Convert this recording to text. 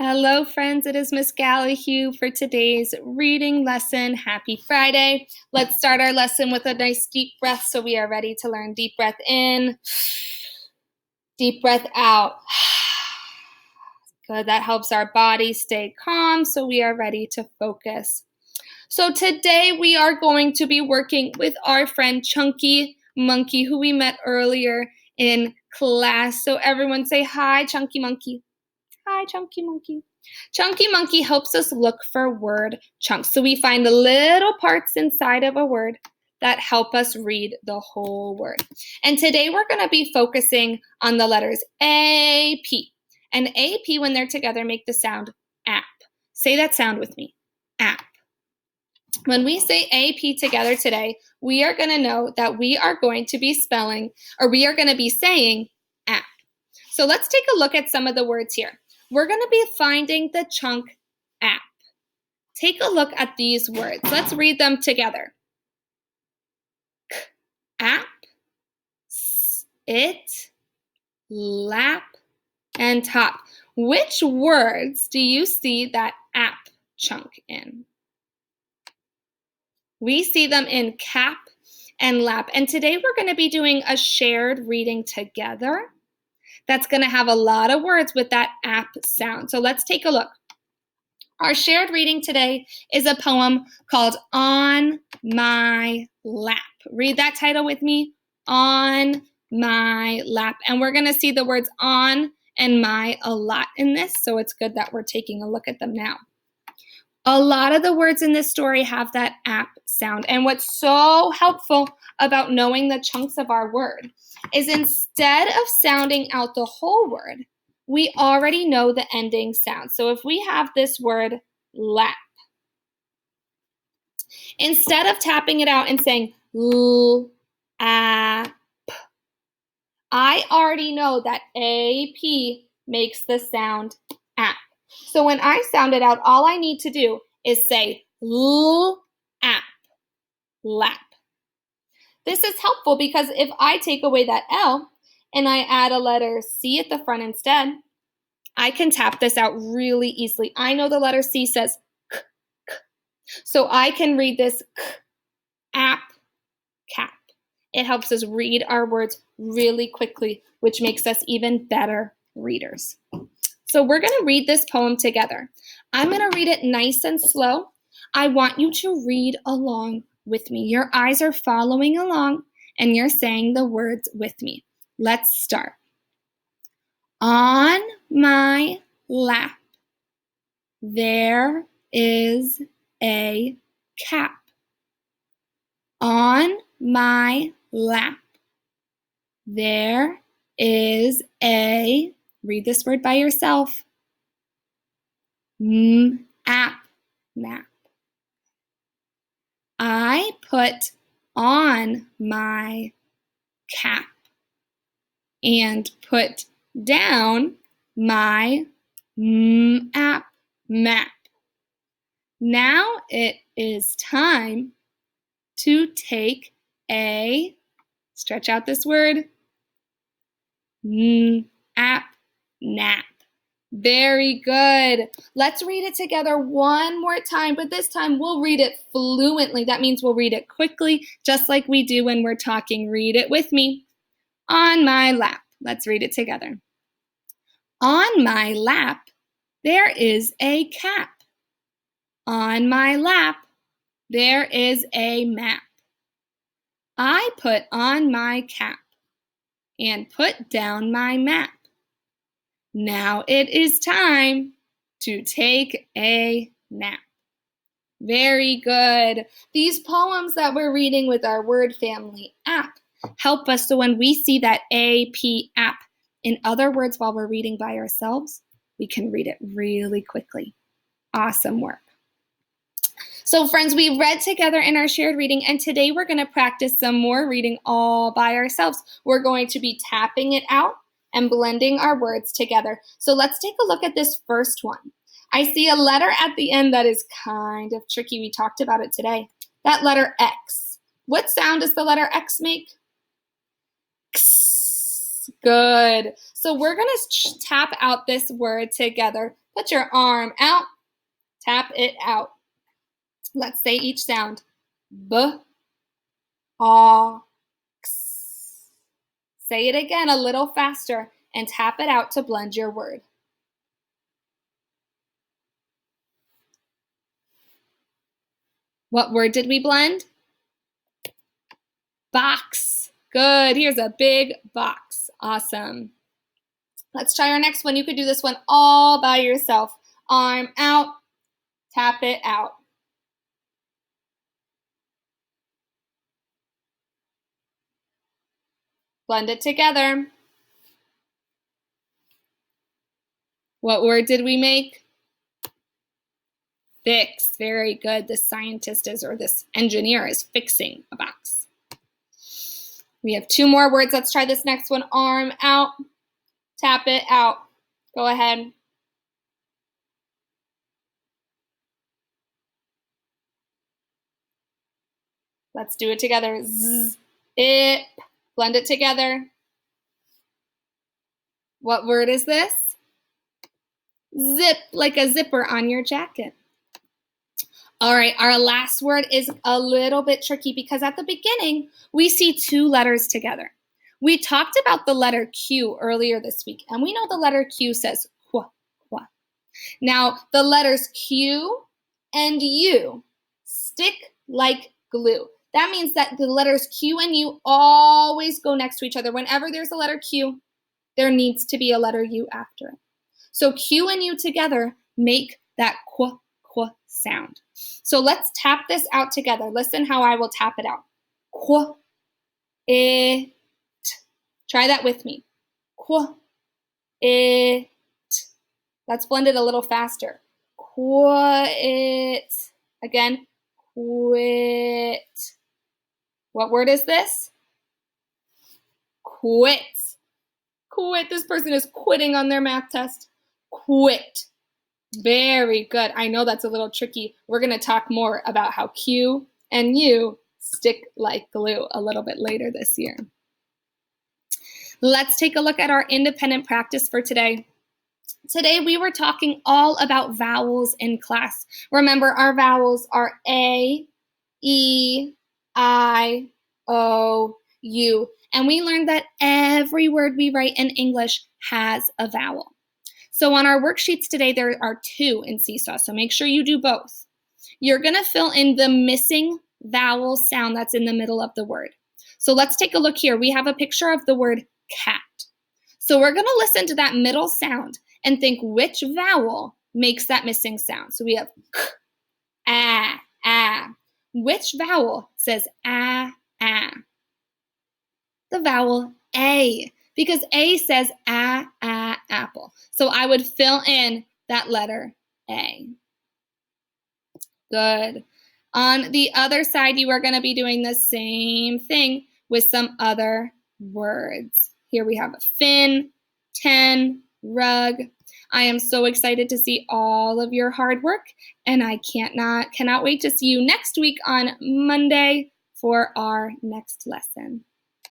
Hello, friends. It is Miss Gallahue for today's reading lesson. Happy Friday. Let's start our lesson with a nice deep breath so we are ready to learn. Deep breath in, deep breath out. Good. That helps our body stay calm so we are ready to focus. So today we are going to be working with our friend Chunky Monkey, who we met earlier in class. So everyone say hi, Chunky Monkey. Hi, Chunky Monkey. Chunky Monkey helps us look for word chunks. So we find the little parts inside of a word that help us read the whole word. And today we're going to be focusing on the letters A, P. And A, P, when they're together, make the sound app. Say that sound with me, app. When we say AP together today, we are going to know that we are going to be spelling, or we are going to be saying app. So let's take a look at some of the words here. We're going to be finding the chunk app. Take a look at these words. Let's read them together. K, app, it, lap, and top. Which words do you see that app chunk in? We see them in cap and lap. And today we're going to be doing a shared reading together. That's going to have a lot of words with that app sound. So let's take a look. Our shared reading today is a poem called On My Lap. Read that title with me, On My Lap. And we're going to see the words on and my a lot in this, so it's good that we're taking a look at them now. A lot of the words in this story have that app sound. And what's so helpful about knowing the chunks of our word is instead of sounding out the whole word, we already know the ending sound. So if we have this word lap, instead of tapping it out and saying l, a, p, I already know that AP makes the sound app. So when I sound it out, all I need to do is say l, app, lap. This is helpful because if I take away that L and I add a letter C at the front instead, I can tap this out really easily. I know the letter C says k, k. So I can read this k, app, cap. It helps us read our words really quickly, which makes us even better readers. So we're going to read this poem together. I'm going to read it nice and slow. I want you to read along with me. Your eyes are following along and you're saying the words with me. Let's start. On my lap, there is a cap. On my lap, there is a, read this word by yourself, app, nap. I put on my cap and put down my app, map. Now it is time to take a, stretch out this word, app, nap. Very good. Let's read it together one more time, but this time we'll read it fluently. That means we'll read it quickly, just like we do when we're talking. Read it with me. On my lap. Let's read it together. On my lap, there is a cap. On my lap, there is a map. I put on my cap and put down my map. Now it is time to take a nap. Very good. These poems that we're reading with our word family app help us so when we see that AP app in other words while we're reading by ourselves, we can read it really quickly. Awesome work. So friends, we read together in our shared reading, and today we're going to practice some more reading all by ourselves. We're going to be tapping it out and blending our words together. So let's take a look at this first one. I see a letter at the end that is kind of tricky. We talked about it today. That letter X. What sound does the letter X make? X. Good. So we're going to tap out this word together. Put your arm out, tap it out. Let's say each sound. B, A, X. Say it again a little faster and tap it out to blend your word. What word did we blend? Box. Good. Here's a big box. Awesome. Let's try our next one. You could do this one all by yourself. Arm out, tap it out. Blend it together. What word did we make? Fix. Very good. This scientist is, or this engineer is fixing a box. We have 2 more words. Let's try this next one. Arm out, tap it out. Go ahead. Let's do it together. Z, ip. Blend it together. What word is this? Zip, like a zipper on your jacket. All right, our last word is a little bit tricky because at the beginning, we see 2 letters together. We talked about the letter Q earlier this week, and we know the letter Q says qu, qu. Now, the letters Q and U stick like glue. That means that the letters Q and U always go next to each other. Whenever there's a letter Q, there needs to be a letter U after it. So Q and U together make that qu, qu sound. So let's tap this out together. Listen how I will tap it out. Qu, it. Try that with me. Qu, it. Let's blend it a little faster. Quit. Again, quit. What word is this? Quit. Quit. This person is quitting on their math test. Quit. Very good. I know that's a little tricky. We're going to talk more about how Q and U stick like glue a little bit later this year. Let's take a look at our independent practice for today. Today we were talking all about vowels in class. Remember, our vowels are A, E, I, O, U. And we learned that every word we write in English has a vowel. So on our worksheets today, there are 2 in Seesaw, so make sure you do both. You're going to fill in the missing vowel sound that's in the middle of the word. So let's take a look here. We have a picture of the word cat. So we're going to listen to that middle sound and think which vowel makes that missing sound. So we have k, ah, ah. Which vowel says ah, ah? The vowel A, because A says ah, ah, apple. So I would fill in that letter A. Good. On the other side, you are going to be doing the same thing with some other words. Here we have a fin, 10, rug. I am so excited to see all of your hard work, and I cannot wait to see you next week on Monday for our next lesson.